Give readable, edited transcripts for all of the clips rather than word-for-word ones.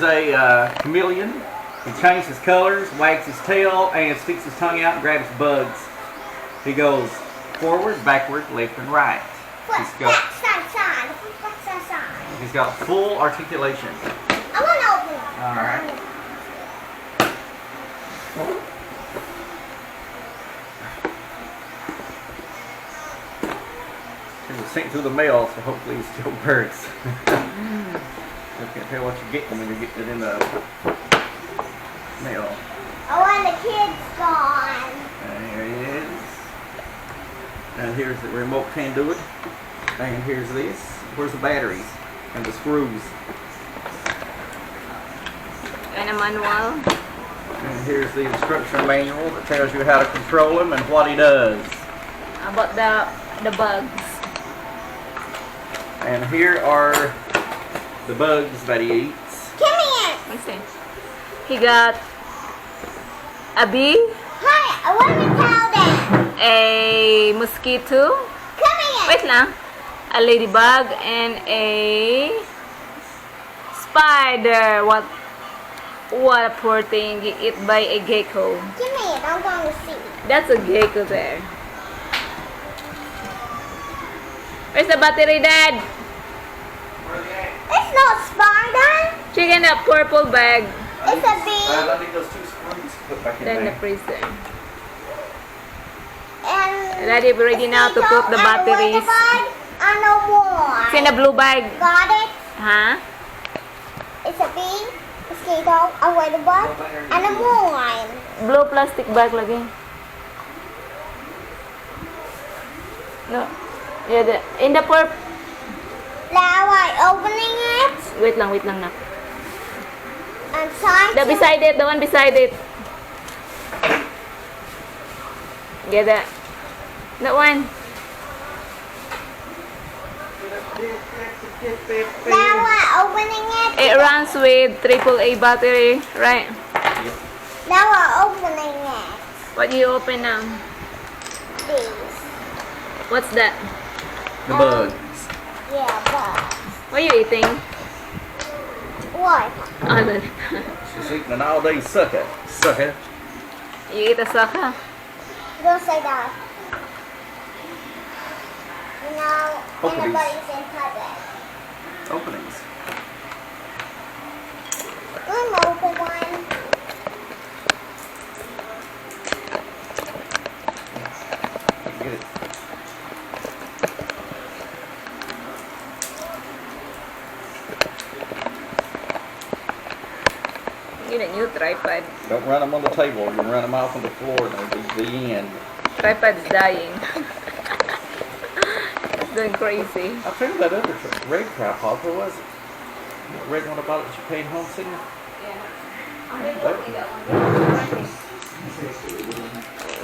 a chameleon. He changes his colors, wags his tail, and sticks his tongue out and grabs bugs. He goes forward, backward, left, and right. He's got full articulation. I want to open it. All right. It was sent through the mail, so hopefully it still works. You can't tell what you're getting when you're getting it in the mail. I want the kids gone. And here he is. And here's the remote can do it. And here's this. Where's the batteries and the screws? And a manual. And here's the instruction manual that tells you how to control him and what he does. About the bugs. And here are the bugs that he eats. Come here. Let's see. He got a bee. Hi, I want to tell them. A mosquito. Come here. Wait lang. A ladybug and a spider. What a poor thing. Eaten by a gecko. Come here. I'm going to see. That's a gecko there. Where's the battery, Dad? It's not spider. Check in that purple bag. It's a bee. I need those 2 screws put back in Then the there. freezer. And Daddy, we're ready now to put the batteries. And a one. It's in the blue bag. Got it? Huh? It's a bee, mosquito, a ladybug, and a one. Blue plastic bag lagi. No. Yeah, in the purple. Now I'm opening it. Wait lang na. I'm trying to. Beside it, the one beside it. Get that. That one. Now I'm opening it. It runs with AAA battery, right? Now I'm opening it. What do you open now? These. What's that? The bugs. Yeah, but. What are you eating? What? Oh, no. She's eating an all-day sucker. Sucker. You eat a sucker? Don't say that. Now, Openings. anybody's in public. Openings. I'm open one. Get it. Get a new tripod. Don't run them on the table. You run them off on the floor and it'll be the end. Tripod's dying. It's going crazy. I found that other red tripod. Where was it? The red one about that you paid home singer?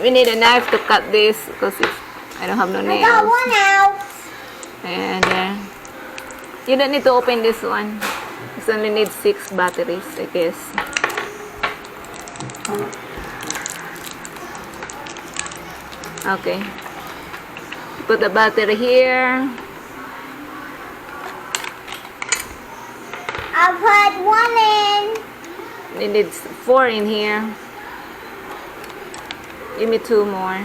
We need a knife to cut this because I don't have no I got nails. one out. And you don't need to open this one. It only needs 6 batteries, I guess. Okay. Put the battery here. I put one in. It needs 4 in here. Give me 2 more.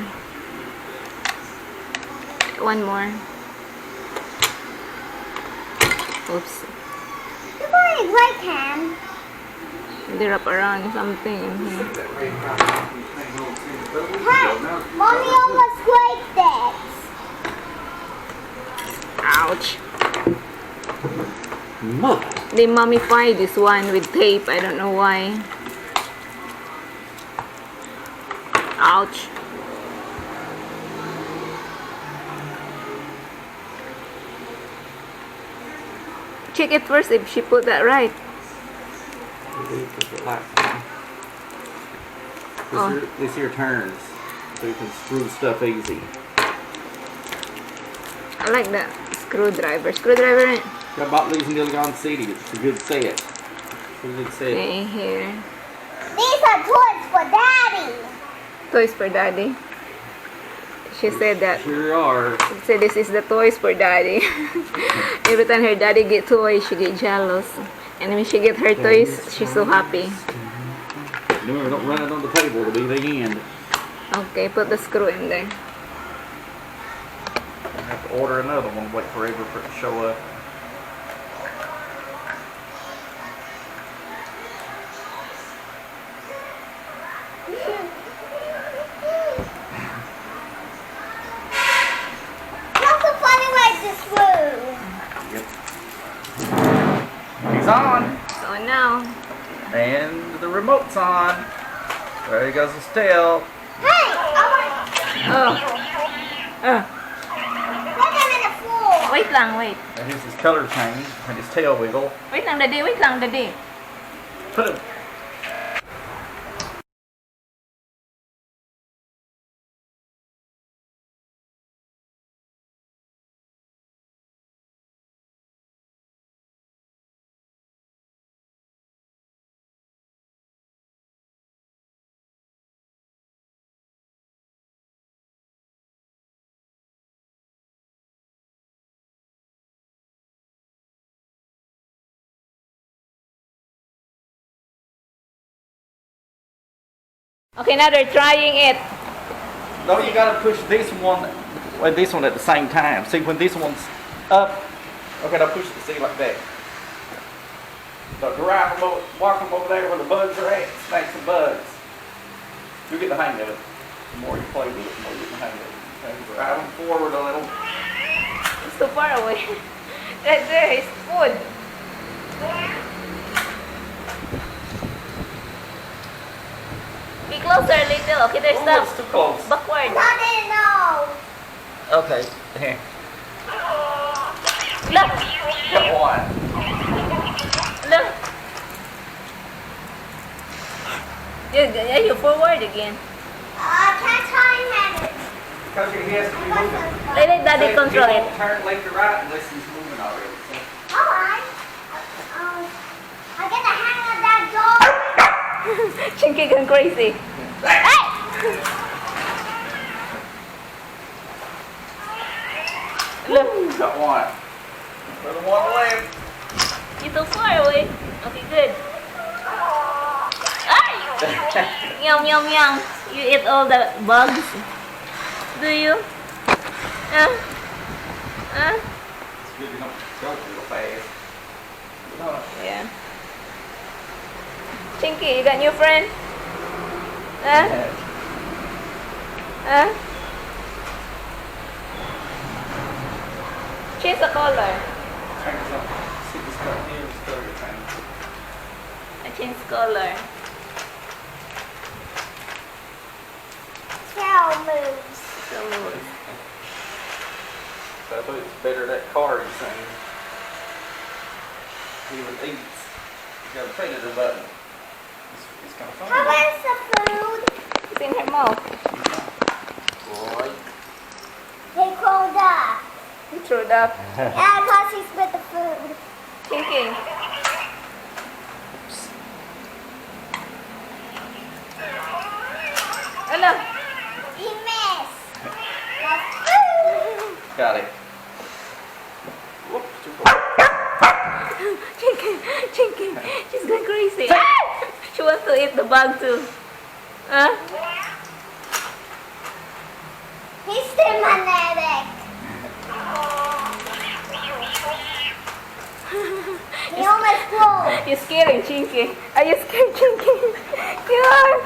1 more. Oops. You're going great, Cam. They wrap around something in here. Hey, Mommy almost break this. Ouch. Mother. They mummified this one with tape. I don't know why. Ouch. Check it first if she put that right. This here turns so you can screw stuff easy. I like that screwdriver. Screwdriver in. I bought these in Gilligan City. It's a good set. It's a good set. Okay, here. These are toys for Daddy. Toys for Daddy. She said that. Sure are. She said this is the toys for Daddy. Every time her daddy get toys, she get jealous. And when she get her toys, she's so happy. Remember, don't run it on the table. It'll be the end. Okay, put the screw in there. I have to order another one. Wait forever for it to show up. That's a funny way to screw. Yep. He's on. So now, And the remote's on. There goes his tail. Hey, I want oh, put them in the floor. wait lang, wait. And here's his color change and his tail wiggle. Wait lang, daddy, wait lang, daddy. Put him. Okay, now they're trying it. No, you gotta push this one and this one at the same time. See, when this one's up, okay, now push the seat like that. So drive them over, walk them over there where the bugs are at, snakes and bugs. You'll get the hang of it. The more you play with it, the more you get the hang of it. Okay, drive them forward a little. It's too far away. Right there is food. Be closer a little. Okay, there's Oh, stuff. it's too close. Backward. Daddy, no. Okay, here. Look. Got one. Look. Yeah, you forward again. I can't try and have it. Because he has to be moving. Let daddy control He it. won't turn left or right unless he's moving already. So. Alright. I get the hang of that door. Chinky gone crazy. Hey! Look. Got one. Another one left. You're too far away. Okay, good. Ay! Yum, yum, yum. You eat all the bugs? Do you? It's good you don't go real fast. No. Yeah. Chinky, you got new friend? Change the color. Change up. See this color here, this color you're trying to. I change color. Tail moves. So, So I thought it's better that car you're saying. He even eats. You gotta put it a button. It's kind of How funny. is the food? it's in her mouth. Boy. He crawled up. He threw it up. Yeah, because he spit the food. Chinky. Hello. He missed. That's food. Got it. Whoops, too close. Chinky. She's going crazy. Ah! She wants to eat the bug too. Huh? He's still magnetic. He almost flew. You're scaring Chinky. Are you scared, Chinky? You are.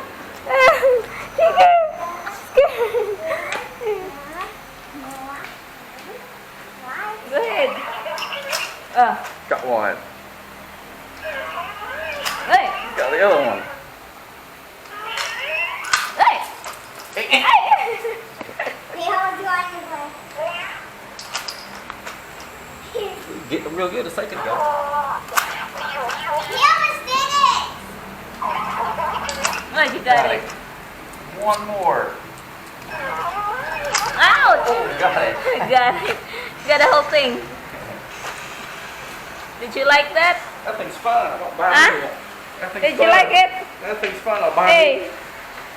Chinky. Scared. Go ahead. Got one. Hey. Got the other one. Hey. Hey. He holds going away. Get them real good a second ago. He almost did it. Oh, you got it. One more. Ouch. Oh, got it. Got it. Got the whole thing. Did you like that? That thing's fun. I don't buy Huh? me one. That thing's Did fun. you like it? That thing's fun. I'll buy me. Hey,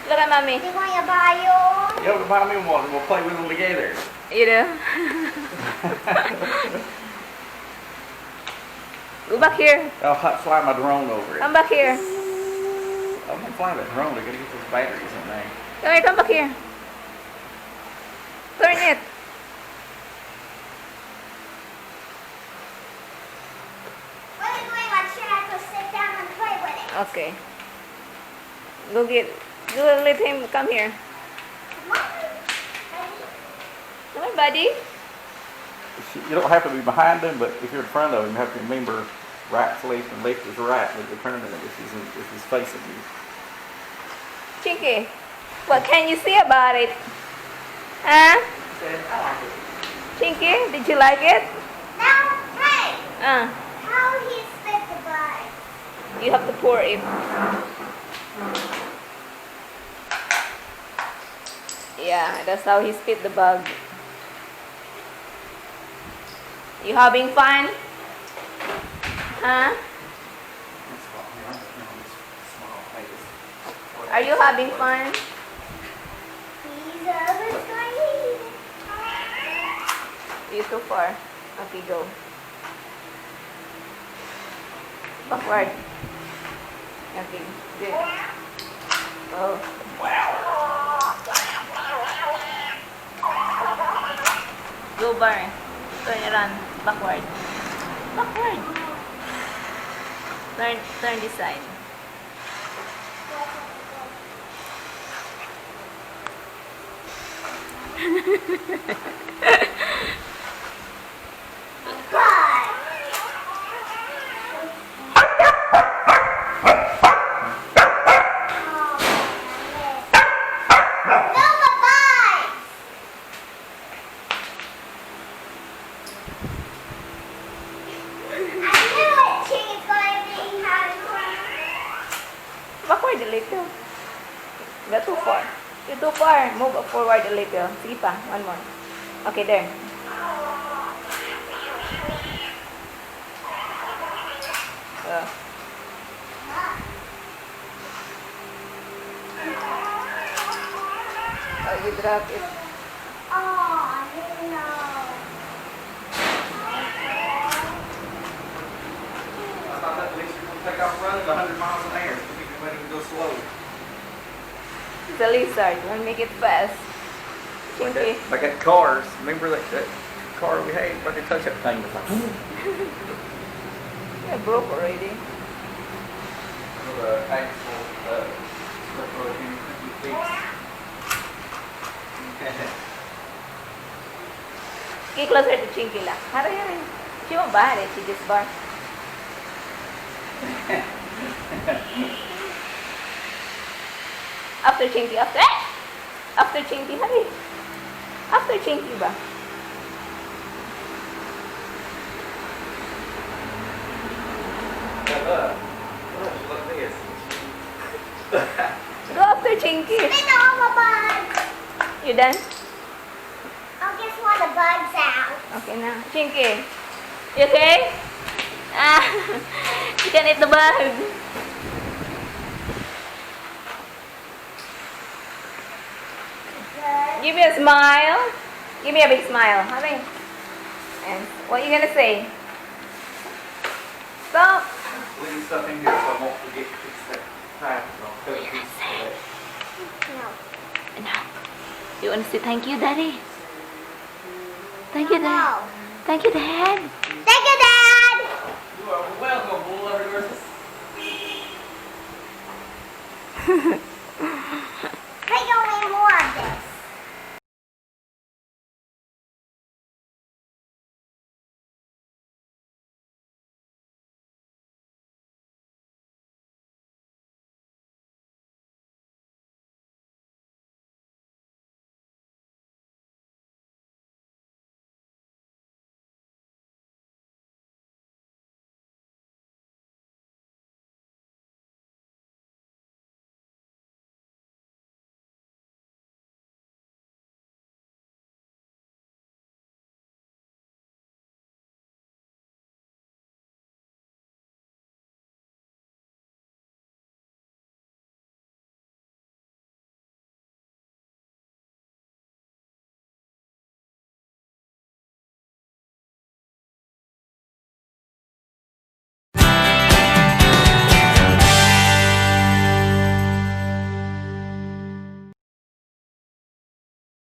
look at mommy. You want to buy yours? You have to buy me one and we'll play with them together. You know. Go back here. I'll fly my drone over it. Come back here. I'm gonna fly that drone. They're gonna get those batteries in there. Come here, come back here. Turn it. What are you doing? I should have to sit down and play with it. Okay. Go let him come here. Come on. Ready? Come on, buddy. You don't have to be behind them, but if you're in front of them, you have to remember right's left and left is right. But the tournament is facing you. Chinky, what can you say about it? Huh? Chinky, did you like it? Now, hey, Uh, how he spit the bud? you have to pour it. Yeah, that's how he spit the bug. You having fun? Huh? Are you having fun? He's over screen. You too far. Okay, go. Backward. Okay, good. Oh. Go bar. Turn it on. Backward. Backward. Turn this side. Backward a little. You're too far. You're too far. Move forward a little. Sige pa. One more. Okay, there. Oh, you drop it. Oh, I didn't know. I thought that at least you're gonna take off running 100 miles an hour. You can let him go slow. It's a lizard. You want to make it fast. Chinky. Like that cars. Remember that car we had? Why they touch that thing? It's like, Yeah, broke already. actual Get closer to Chinky lang. Hurry, hurry. She won't bite it. She just barks. After Chinky, after. After Chinky, hurry. After Chinky ba? Look at this. Go after Chinky. Spit all the bugs. You done? I'll guess what the bugs out. Okay na. Chinky. You okay? Ah, you can eat the bug. Good. Give me a smile. Give me a big smile. Hurry. And what are you gonna say? Stop. Leave stuff in here so I won't forget to fix that pipe. I'll cut a piece of that. No. No. You want to say thank you, Daddy? Thank you, Dad. No. Thank you, Dad. Thank you, Dad. You are welcome, Bull.